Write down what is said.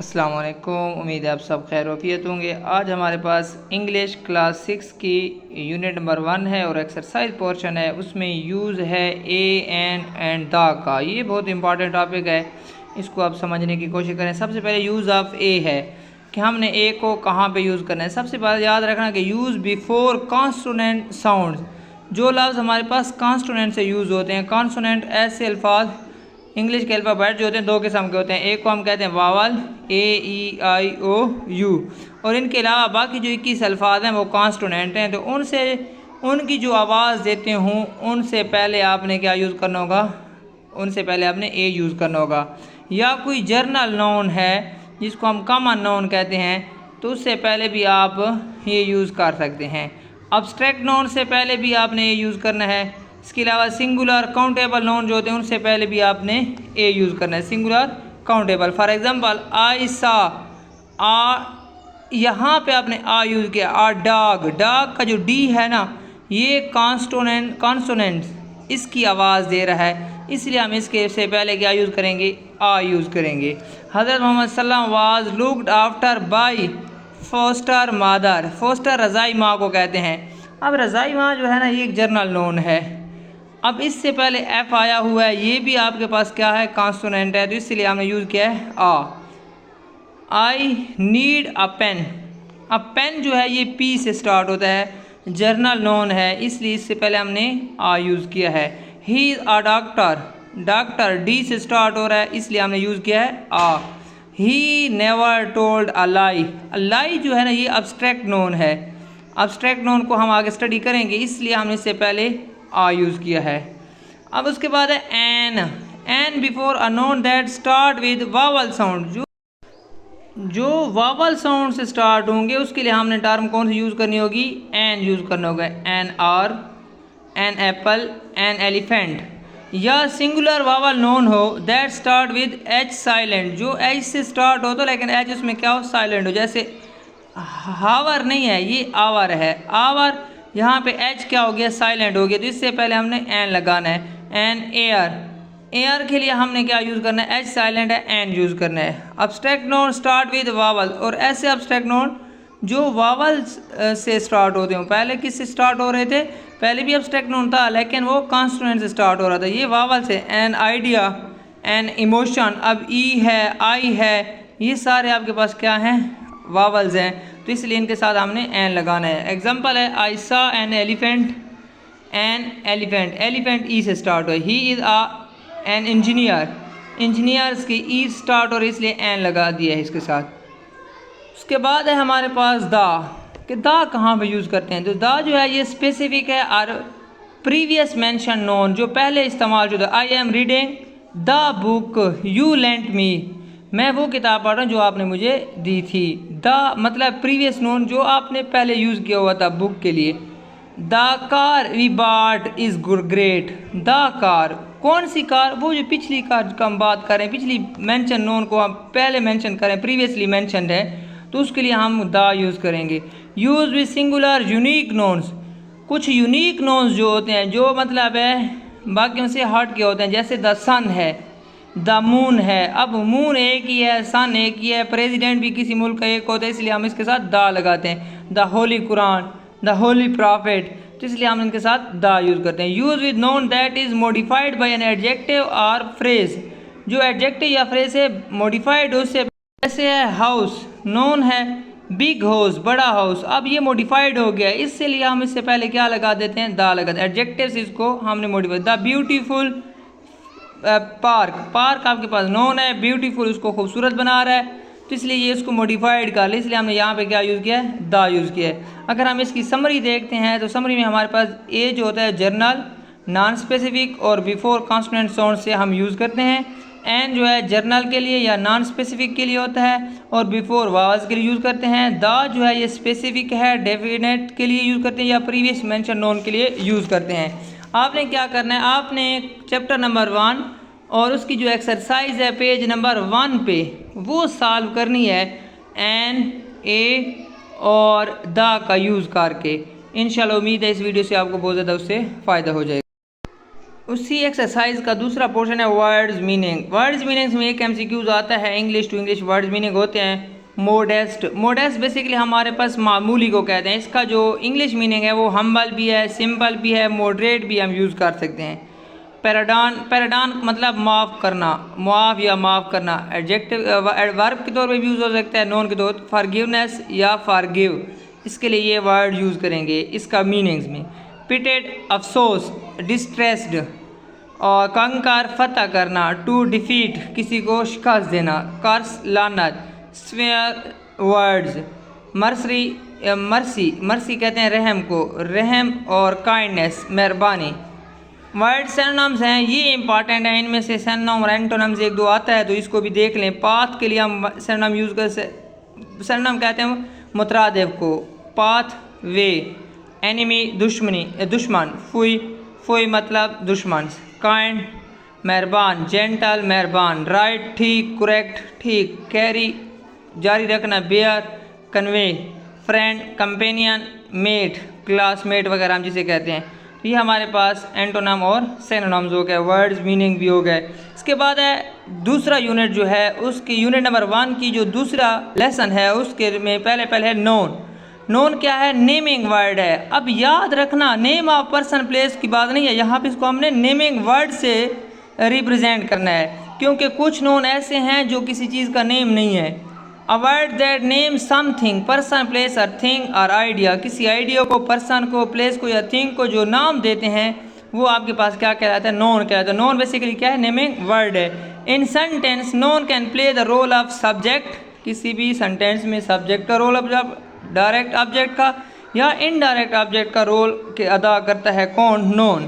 अस्सलाम वालेकुम। उम्मीद है आप सब खैर वफ़ियत होंगे। आज हमारे पास इंग्लिश क्लास 6 की यूनिट नंबर 1 है और एक्सरसाइज पोर्शन है। उसमें यूज़ है ए एंड द का। ये बहुत इंपॉर्टेंट टॉपिक है, इसको आप समझने की कोशिश करें। सबसे पहले यूज़ ऑफ ए है कि हमने ए को कहाँ पे यूज़ करना है। सबसे पहले याद रखना कि यूज़ बिफोर कॉन्सोनेंट साउंड। जो लफ्ज़ हमारे पास कॉन्सोनेंट से यूज़ होते हैं, कॉन्सोनेंट ऐसे अल्फाज इंग्लिश के अल्फ़ाबेट जो होते हैं दो किस्म के होते हैं। एक को हम कहते हैं वावल AEIOU, और इनके अलावा बाकी जो 21 अल्फाज हैं वो कॉन्सोनेंट हैं। तो उनसे उनकी जो आवाज़ देते हूँ उनसे पहले आपने क्या यूज़ करना होगा, उनसे पहले आपने ए यूज़ करना होगा। या कोई जर्नल नाउन है जिसको हम कॉमन नाउन कहते हैं तो उससे पहले भी आप ये यूज़ कर सकते हैं। अब्स्ट्रैक्ट नाउन से पहले भी आपने ए यूज़ करना है। इसके अलावा सिंगुलर काउंटेबल नाउन जो होते हैं उनसे पहले भी आपने ए यूज़ करना है। Singular countable, for example I सा, आ यहाँ पे आपने आ यूज़ किया। आ डॉग, डॉग का जो डी है ना ये कॉन्सोनेंट इसकी आवाज़ दे रहा है, इसलिए हम इसके से पहले क्या यूज़ करेंगे, आ यूज़ करेंगे। हज़रत मोहम्मद सल्लल्लाहु अलैहि वसल्लम was looked after by foster mother. Foster रज़ाई माँ को कहते हैं। अब रज़ाई माँ जो है ना ये एक जर्नल नाउन है। अब इससे पहले एफ आया हुआ है, ये भी आपके पास क्या है, कॉन्सोनेंट है, तो इसलिए हमने यूज़ किया है आ। I need a pen. अब पेन जो है ये पी से स्टार्ट होता है, जर्नल नाउन है, इसलिए इससे पहले हमने आ यूज़ किया है। He is a doctor, doctor D से स्टार्ट हो रहा है, इसलिए हमने यूज़ किया है आ। ही नेवर टोल्ड अ लाई। लाई जो है ना ये अब्स्ट्रैक्ट नाउन है, अब्स्ट्रैक्ट नाउन को हम आगे स्टडी करेंगे, इसलिए हमने इससे पहले आ यूज़ किया है। अब उसके बाद है an before a noun that start with vowel sound. जो वावल साउंड से स्टार्ट होंगे उसके लिए हमने टर्म कौन सी यूज़ करनी होगी, एन यूज़ करना होगा। An R, an apple, an elephant. या सिंगुलर वावल नोन हो that start with H silent, जो एच से स्टार्ट हो तो लेकिन एच उसमें क्या हो, साइलेंट हो। जैसे हावर नहीं है, ये आवर है। आवर यहाँ पे एच क्या हो गया, साइलेंट हो गया, तो इससे पहले हमने एन लगाना है। एन एयर, एयर के लिए हमने क्या यूज़ करना है, एच साइलेंट है, एन यूज़ करना है। Abstract known start with vowel, और ऐसे अब्स्ट्रैक्ट नोन जो वावल्स से स्टार्ट होते हो। पहले किससे स्टार्ट हो रहे थे, पहले भी अब्स्ट्रैक्ट नोन था लेकिन वो कॉन्सोनेंट से स्टार्ट हो रहा था, ये वावल से। एन आइडिया, एन इमोशन, अब ई है, आई है, ये सारे आपके पास क्या हैं, वावल्स हैं, तो इसलिए इनके साथ हमने एन लगाना है। एग्जांपल है आई सा an elephant, an elephant, elephant E से स्टार्ट हो। He is an engineer, engineers की ई स्टार्ट और इसलिए एन लगा दिया है इसके साथ। उसके बाद है हमारे पास दा, कि दा कहाँ पे यूज़ करते हैं, तो दा जो है ये स्पेसिफिक है और प्रीवियस मेंशन नोन, जो पहले इस्तेमाल जो था। I am reading the book you lent me, मैं वो किताब पढ़ रहा हूँ जो आपने मुझे दी थी। द मतलब प्रीवियस नोन जो आपने पहले यूज़ किया हुआ था बुक के लिए। The car we bought is great, the car कौन सी कार, वो जो पिछली कार का हम बात करें, पिछली मेंशन नोन को हम पहले मेंशन करें, प्रीवियसली मेंशनड है, तो उसके लिए हम द यूज़ करेंगे। यूज़ विद सिंगुलर यूनिक नोन्स, कुछ यूनिक नोन्स जो होते हैं जो मतलब है बाकियों से हट के होते हैं, जैसे द सन है, द मून है। अब मून एक ही है, सन एक ही है, प्रेसिडेंट भी किसी मुल्क का एक होता है, इसलिए हम इसके साथ द लगाते हैं। The Holi Quran, the holy prophet, तो इसलिए हम इनके साथ द यूज़ करते हैं। Use with known that is modified by an adjective और फ्रेज, जो एडजेक्टिव या फ्रेज से मॉडिफाइड उससे, जैसे है हाउस, नोन है बिग हाउस, बड़ा हाउस, अब ये मॉडिफाइड हो गया, इससे लिए हम इससे पहले क्या लगा देते हैं, द लगाते हैं। एडजेक्टिव से इसको हमने modified. The beautiful park, park आपके पास नोन है, ब्यूटीफुल उसको खूबसूरत बना रहा है, तो इसलिए ये इसको मॉडिफाइड कर लिया, इसलिए हमने यहाँ पे क्या यूज़ किया है, द यूज़ किया है। अगर हम इसकी समरी देखते हैं तो समरी में हमारे पास ए जो होता है जर्नल, नॉन स्पेसिफिक और बिफोर कॉन्सोनेंट साउंड से हम यूज़ करते हैं। एन जो है जर्नल के लिए या नॉन स्पेसिफिक के लिए होता है और बिफोर वावल्स के लिए यूज़ करते हैं। द जो है ये स्पेसिफिक है, डेफिनेट के लिए यूज़ करते हैं या प्रीवियस मेंशन नोन के लिए यूज़ करते हैं। आपने क्या करना है, आपने चैप्टर नंबर 1 और उसकी जो एक्सरसाइज है पेज नंबर 1 पे वो सॉल्व करनी है एन, ए और द का यूज़ करके। इंशाल्लाह उम्मीद है इस वीडियो से आपको बहुत ज़्यादा उससे फ़ायदा हो जाएगा। उसी एक्सरसाइज का दूसरा पोर्शन है वर्ड्स मीनिंग। वर्ड्स मीनिंग्स में एक एमसीक्यूज आता है, English to English words meaning होते हैं। मोडेस्ट, मोडेस्ट बेसिकली हमारे पास मामूली को कहते हैं। इसका जो इंग्लिश मीनिंग है वो हम्बल भी है, सिंपल भी है, मॉडरेट भी हम यूज़ कर सकते हैं। पैराडान, पैराडान मतलब माफ़ करना, माफ़ या माफ़ करना। एडजेक्टिव वर्ब के तौर पे भी यूज़ हो सकता है, नोन के तौर पर फॉरगिवनेस या फॉरगिव, इसके लिए ये वर्ड यूज़ करेंगे इसका मीनिंग्स में। पिटेड अफसोस, डिस्ट्रेस्ड। और कंकर फतह करना, टू डिफीट किसी को शिकस्त देना। कर्स लानत। Swear words, mercy, mercy, mercy कहते हैं रहम को, रहम। और काइंडनेस मेहरबानी। वर्ड सिनोनिम्स हैं, ये इंपॉर्टेंट है। इनमें से सिनोनिम और एंटोनिम्स एक दो आता है तो इसको भी देख लें। पाथ के लिए हम सिनोनिम यूज़ कर सिनोनिम कहते हैं मुतरादिफ को, पाथ वे। एनिमी दुश्मनी, दुश्मन। फुई, फुई मतलब दुश्मन। काइंड मेहरबान, जेंटल मेहरबान। राइट ठीक, करेक्ट ठीक। कैरी जारी रखना, bear convey. Friend companion, mate classmate वगैरह हम जिसे कहते हैं। तो ये हमारे पास एंटोनम और सिनोनिम्स हो गए, वर्ड्स मीनिंग भी हो गए। इसके बाद है दूसरा यूनिट जो है, उसकी यूनिट नंबर 1 की जो दूसरा लेसन है उसके में पहले है नोन। नोन क्या है? नेमिंग वर्ड है। अब याद रखना नेम ऑफ पर्सन प्लेस की बात नहीं है, यहाँ पे इसको हमने नेमिंग वर्ड से रिप्रेजेंट करना है, क्योंकि कुछ नोन ऐसे हैं जो किसी चीज़ का नेम नहीं है। A word that name something, person place और थिंग और आइडिया, किसी आइडिया को, पर्सन को, प्लेस को या थिंग को जो नाम देते हैं वो आपके पास क्या कहलाता है? नोन कहलाता है। नोन बेसिकली क्या है? नेमिंग वर्ड है। In sentence noun can play the role of subject, किसी भी सेंटेंस में सब्जेक्ट का रोल, डायरेक्ट ऑब्जेक्ट का या इनडायरेक्ट ऑब्जेक्ट का रोल के अदा करता है कौन? नोन।